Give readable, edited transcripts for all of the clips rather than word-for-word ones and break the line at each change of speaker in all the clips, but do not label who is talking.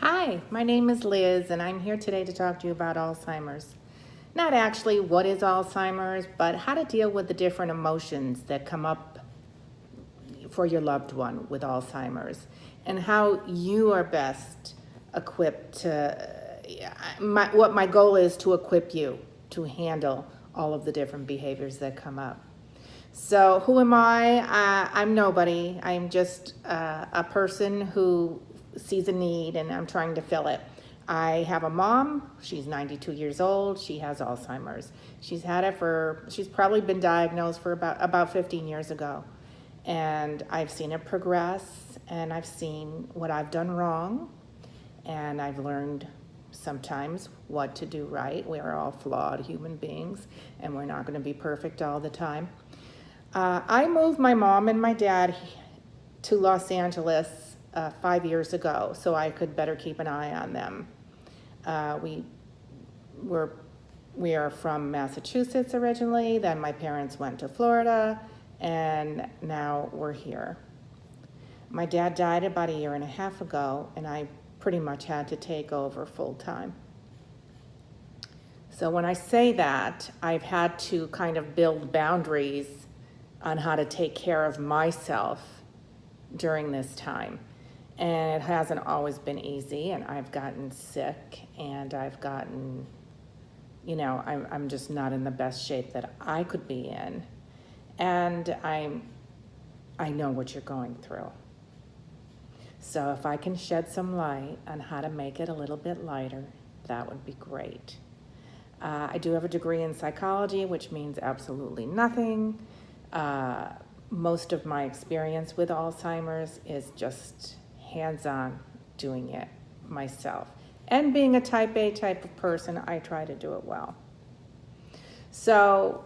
Hi, my name is Liz, and I'm here today to talk to you about Alzheimer's. Not actually what is Alzheimer's, but how to deal with the different emotions that come up for your loved one with Alzheimer's, and how you are best equipped to. What my goal is to equip you to handle all of the different behaviors that come up. So, who am I? I'm nobody. I'm just a person who sees a need and I'm trying to fill it. I have a mom. She's 92 years old. She has Alzheimer's. She's probably been diagnosed for about 15 years ago. And I've seen it progress, and I've seen what I've done wrong, and I've learned sometimes what to do right. We are all flawed human beings, and we're not going to be perfect all the time. I moved my mom and my dad to Los Angeles 5 years ago so I could better keep an eye on them. We are from Massachusetts originally, then my parents went to Florida, and now we're here. My dad died about a year and a half ago, and I pretty much had to take over full time. So when I say that, I've had to kind of build boundaries on how to take care of myself during this time. And it hasn't always been easy, and I've gotten sick, and I've gotten, I'm just not in the best shape that I could be in. And I know what you're going through. So if I can shed some light on how to make it a little bit lighter, that would be great. I do have a degree in psychology, which means absolutely nothing. Most of my experience with Alzheimer's is just hands-on doing it myself. And being a type A type of person, I try to do it well. So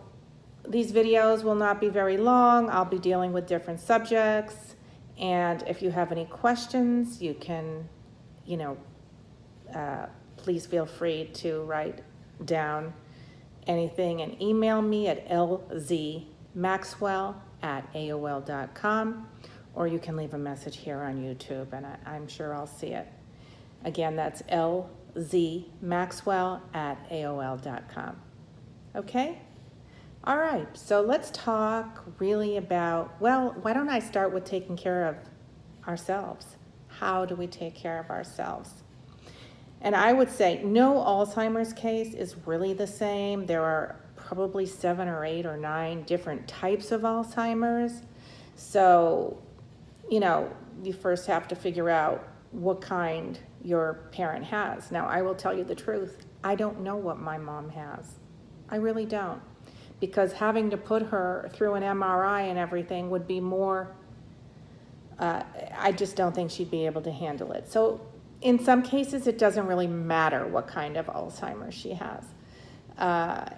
these videos will not be very long. I'll be dealing with different subjects. And if you have any questions, you can, please feel free to write down anything and email me at lzmaxwell@aol.com, or you can leave a message here on YouTube, and I'm sure I'll see it. Again, that's lzmaxwell@aol.com. Okay? All right, so let's talk really about, why don't I start with taking care of ourselves? How do we take care of ourselves? And I would say no Alzheimer's case is really the same. There are probably 7 or 8 or 9 different types of Alzheimer's. So, you first have to figure out what kind your parent has. Now, I will tell you the truth. I don't know what my mom has. I really don't. Because having to put her through an MRI and everything would be more, I just don't think she'd be able to handle it. So in some cases, it doesn't really matter what kind of Alzheimer's she has.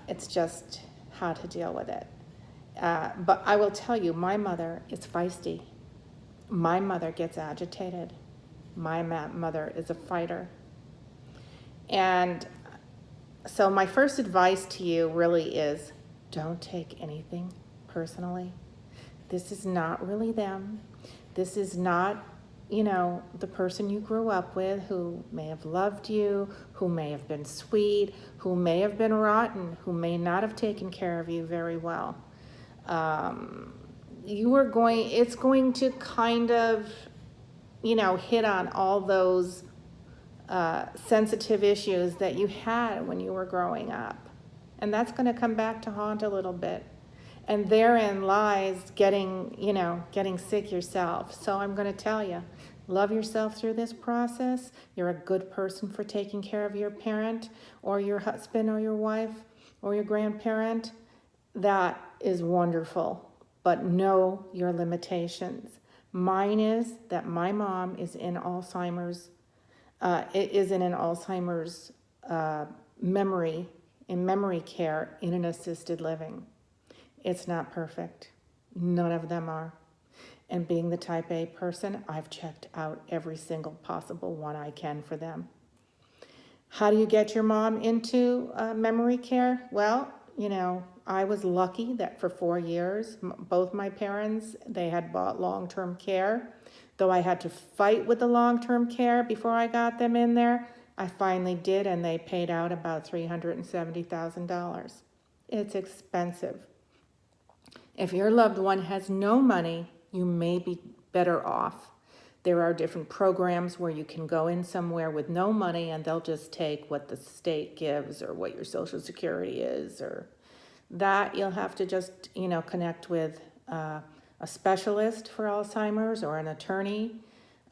It's just how to deal with it. But I will tell you, my mother is feisty. My mother gets agitated. My mother is a fighter. And so my first advice to you really is, don't take anything personally. This is not really them. This is not, the person you grew up with who may have loved you, who may have been sweet, who may have been rotten, who may not have taken care of you very well. It's going to kind of, hit on all those sensitive issues that you had when you were growing up. And that's going to come back to haunt a little bit. And therein lies getting sick yourself. So I'm going to tell you, love yourself through this process. You're a good person for taking care of your parent or your husband or your wife or your grandparent. That is wonderful. But know your limitations. Mine is that my mom is in Alzheimer's. In an Alzheimer's memory care in an assisted living. It's not perfect. None of them are. And being the type A person, I've checked out every single possible one I can for them. How do you get your mom into memory care? Well, I was lucky that for 4 years, both my parents, they had bought long-term care Though I had to fight with the long-term care before I got them in there, I finally did, and they paid out about $370,000. It's expensive. If your loved one has no money, you may be better off. There are different programs where you can go in somewhere with no money and they'll just take what the state gives or what your Social Security is, or that you'll have to just, connect with a specialist for Alzheimer's or an attorney,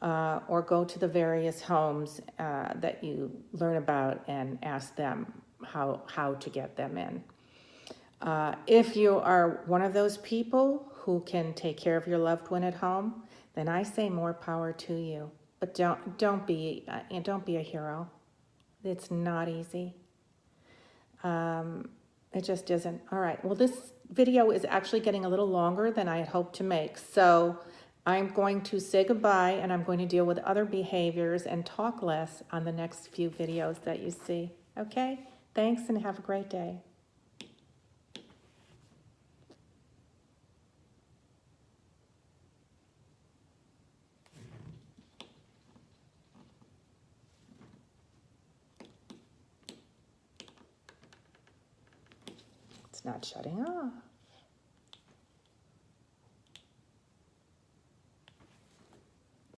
or go to the various homes that you learn about and ask them how to get them in. If you are one of those people who can take care of your loved one at home, then I say more power to you. But don't be a hero. It's not easy. It just isn't. All right. Well, this video is actually getting a little longer than I had hoped to make. So I'm going to say goodbye, and I'm going to deal with other behaviors and talk less on the next few videos that you see. Okay? Thanks, and have a great day. It's not shutting off.